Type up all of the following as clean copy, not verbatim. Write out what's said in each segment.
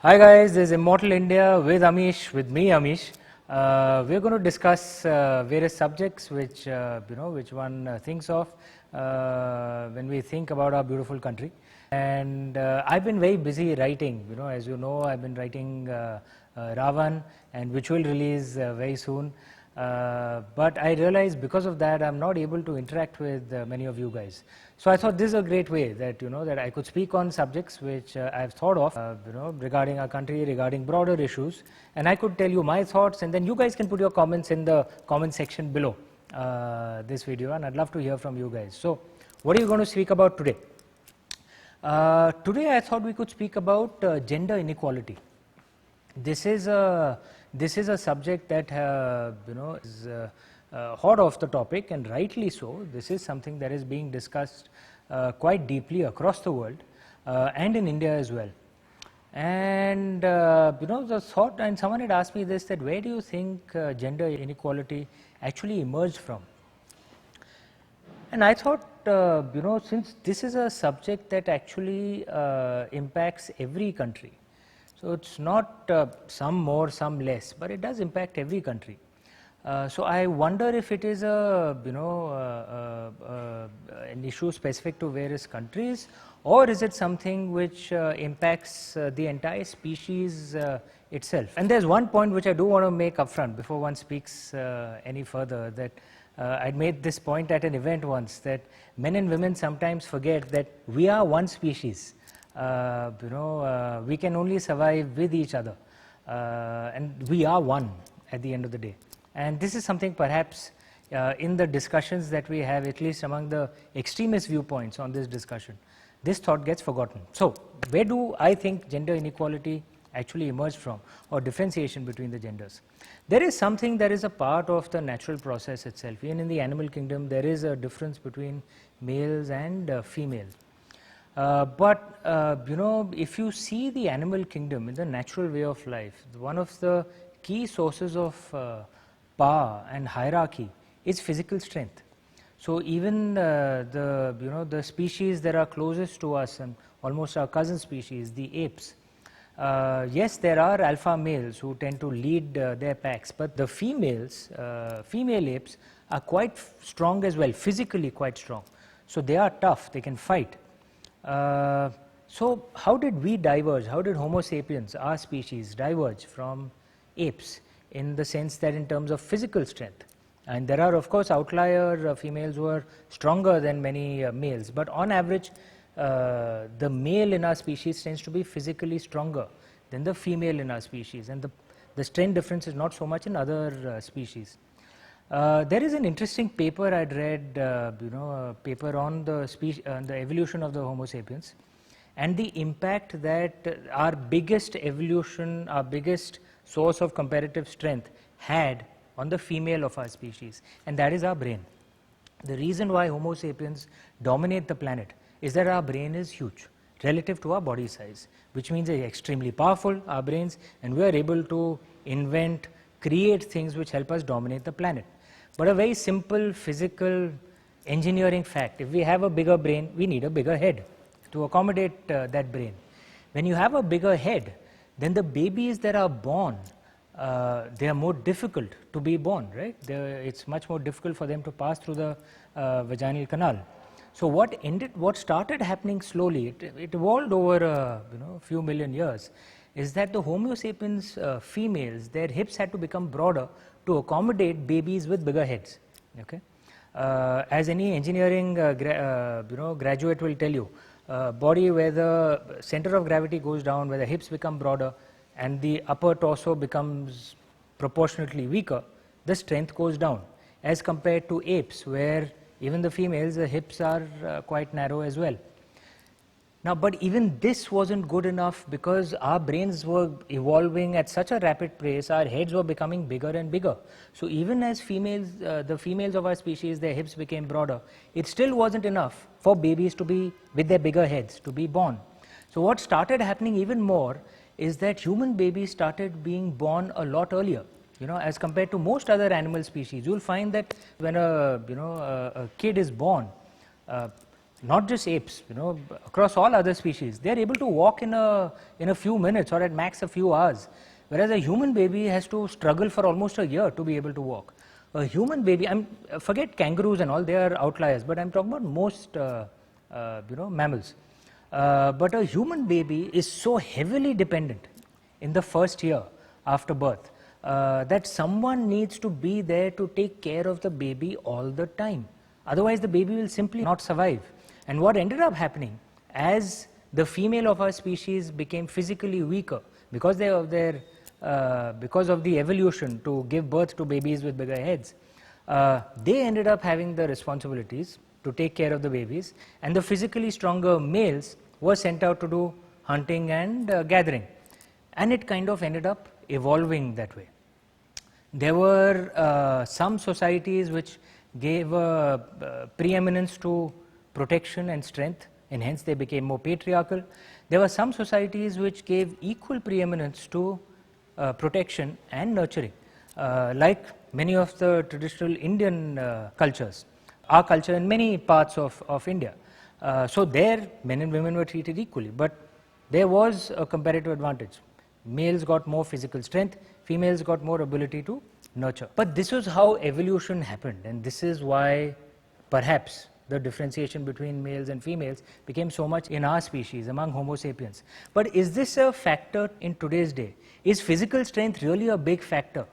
Hi guys, this is Immortal India with Amish, with me Amish. We're going to discuss various subjects which which one thinks of when we think about our beautiful country. And I've been very busy writing. As you know, I've been writing Ravan, and which will release very soon. But I realized because of that I'm not able to interact with many of you guys. So I thought this is a great way that that I could speak on subjects which I've thought of regarding our country, regarding broader issues, and I could tell you my thoughts, and then you guys can put your comments in the comment section below this video, and I'd love to hear from you guys. So what are you going to speak about today? Today I thought we could speak about gender inequality. This is a subject that is hot off the topic, and rightly so. This is something that is being discussed quite deeply across the world and in India as well. And the thought, and someone had asked me this, that where do you think gender inequality actually emerged from? And I thought, since this is a subject that actually impacts every country, so it's not some more, some less, but it does impact every country. So I wonder if it is an issue specific to various countries, or is it something which impacts the entire species itself. And there's one point which I do want to make upfront before one speaks any further, that I'd made this point at an event once, that men and women sometimes forget that we are one species. We can only survive with each other, and we are one at the end of the day. And this is something perhaps in the discussions that we have, at least among the extremist viewpoints on this discussion, this thought gets forgotten. So where do I think gender inequality actually emerged from, or differentiation between the genders? There is something that is a part of the natural process itself. Even in the animal kingdom there is a difference between males and females. But if you see the animal kingdom in the natural way of life, one of the key sources of power and hierarchy is physical strength. So even the species that are closest to us and almost our cousin species, the apes, yes, there are alpha males who tend to lead their packs, but the females, female apes, are quite strong as well, physically quite strong. So they are tough, they can fight. So how did we diverge? How did Homo sapiens, our species, diverge from apes, in the sense that in terms of physical strength? And there are of course outlier females who are stronger than many males, but on average the male in our species tends to be physically stronger than the female in our species, and the strength difference is not so much in other species. There is an interesting paper I'd read, a paper on the evolution of the Homo sapiens, and the impact that our biggest evolution, our biggest source of comparative strength had on the female of our species, and that is our brain. The reason why Homo sapiens dominate the planet is that our brain is huge relative to our body size, which means it's extremely powerful, our brains, and we are able to invent, create things which help us dominate the planet. But a very simple physical engineering fact: if we have a bigger brain, we need a bigger head to accommodate that brain. When you have a bigger head, then the babies that are born, they are more difficult to be born, right? It's much more difficult for them to pass through the vaginal canal. So what started happening slowly, it evolved over a few million years, is that the Homo sapiens females, their hips had to become broader to accommodate babies with bigger heads. Okay, as any engineering graduate will tell you, body where the center of gravity goes down, where the hips become broader and the upper torso becomes proportionately weaker, the strength goes down, as compared to apes, where even the females, the hips are quite narrow as well. Now, but even this wasn't good enough, because our brains were evolving at such a rapid pace, our heads were becoming bigger and bigger. So even as females, the females of our species, their hips became broader, it still wasn't enough for babies to be, with their bigger heads, to be born. So what started happening even more is that human babies started being born a lot earlier. As compared to most other animal species, you'll find that when a kid is born, not just apes, across all other species, they are able to walk in a few minutes or at max a few hours, whereas a human baby has to struggle for almost a year to be able to walk. A human baby, forget kangaroos and all, they are outliers, but I'm talking about most mammals. But a human baby is so heavily dependent in the first year after birth that someone needs to be there to take care of the baby all the time. Otherwise, the baby will simply not survive. And what ended up happening, as the female of our species became physically weaker because because of the evolution to give birth to babies with bigger heads, they ended up having the responsibilities to take care of the babies, and the physically stronger males were sent out to do hunting and gathering. And it kind of ended up evolving that way. There were some societies which gave preeminence to protection and strength, and hence they became more patriarchal. There were some societies which gave equal preeminence to protection and nurturing, like many of the traditional Indian cultures, our culture in many parts of India. So there, men and women were treated equally, but there was a comparative advantage. Males got more physical strength, females got more ability to nurture. But this was how evolution happened, and this is why perhaps the differentiation between males and females became so much in our species, among Homo sapiens. But is this a factor in today's day? Is physical strength really a big factor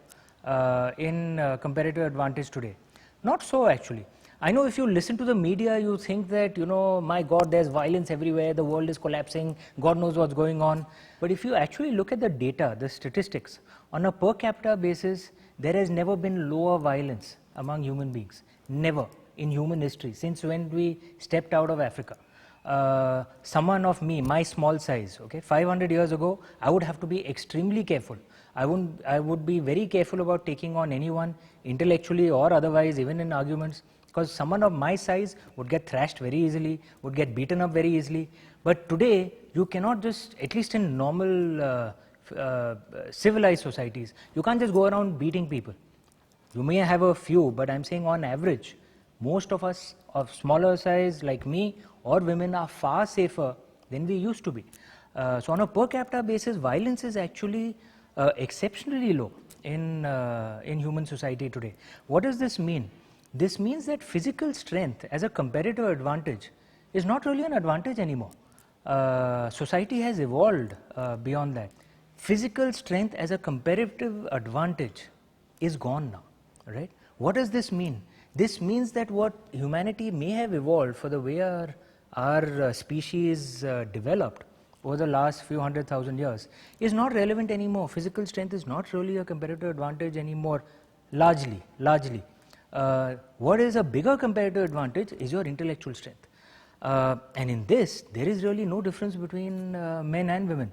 in comparative advantage today? Not so, actually. I know if you listen to the media, you think that, my God, there's violence everywhere, the world is collapsing, God knows what's going on. But if you actually look at the data, the statistics, on a per capita basis, there has never been lower violence among human beings. Never in human history, since when we stepped out of Africa. Someone of me, my small size, 500 years ago, I would have to be extremely careful. I would be very careful about taking on anyone, intellectually or otherwise, even in arguments, because someone of my size would get thrashed very easily, would get beaten up very easily. But today, you cannot just, at least in normal civilized societies, you can't just go around beating people. You may have a few, but I'm saying on average, most of us of smaller size like me or women are far safer than we used to be. So on a per capita basis, violence is actually exceptionally low in human society today. What does this mean? This means that physical strength as a comparative advantage is not really an advantage anymore. Society has evolved beyond that. Physical strength as a comparative advantage is gone now, right? What does this mean? This means that what humanity may have evolved for the way our species developed over the last few 100,000 years is not relevant anymore. Physical strength is not really a comparative advantage anymore, largely. What is a bigger comparative advantage is your intellectual strength. And in this, there is really no difference between men and women,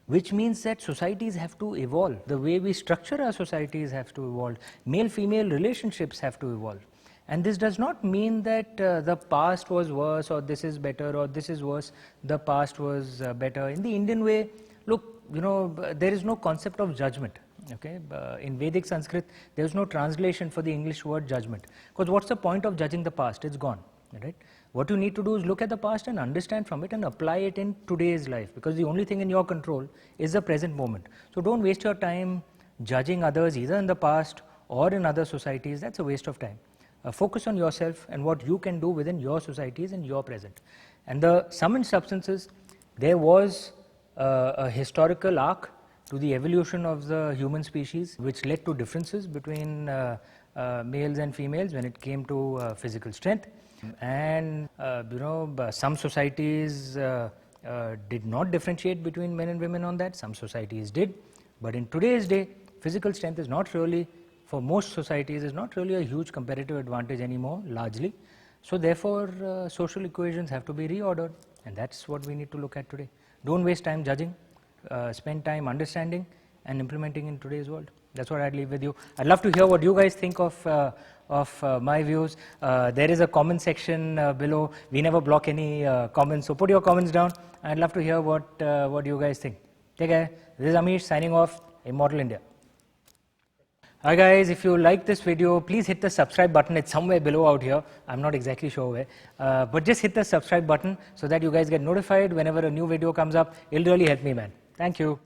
which means that societies have to evolve. The way we structure our societies have to evolve. Male-female relationships have to evolve. And this does not mean that the past was worse or this is better or this is worse, the past was better. In the Indian way, look, there is no concept of judgment. In Vedic Sanskrit, there is no translation for the English word judgment. Because what's the point of judging the past? It's gone, right? What you need to do is look at the past and understand from it and apply it in today's life, because the only thing in your control is the present moment. So don't waste your time judging others either in the past or in other societies. That's a waste of time. Focus on yourself and what you can do within your societies and your present. And the summoned substances, there was a historical arc to the evolution of the human species, which led to differences between males and females when it came to physical strength. And some societies did not differentiate between men and women on that. Some societies did. But in today's day, physical strength is not really, for most societies, is not really a huge comparative advantage anymore, largely. So therefore, social equations have to be reordered, and that's what we need to look at today. Don't waste time judging, spend time understanding and implementing in today's world. That's what I'd leave with you. I'd love to hear what you guys think of my views. There is a comment section below. We never block any comments, so put your comments down. I'd love to hear what you guys think. Take care. This is Amish signing off, Immortal India. Hi guys, if you like this video, please hit the subscribe button. It's somewhere below out here. I'm not exactly sure where. But just hit the subscribe button so that you guys get notified whenever a new video comes up. It'll really help me, man. Thank you.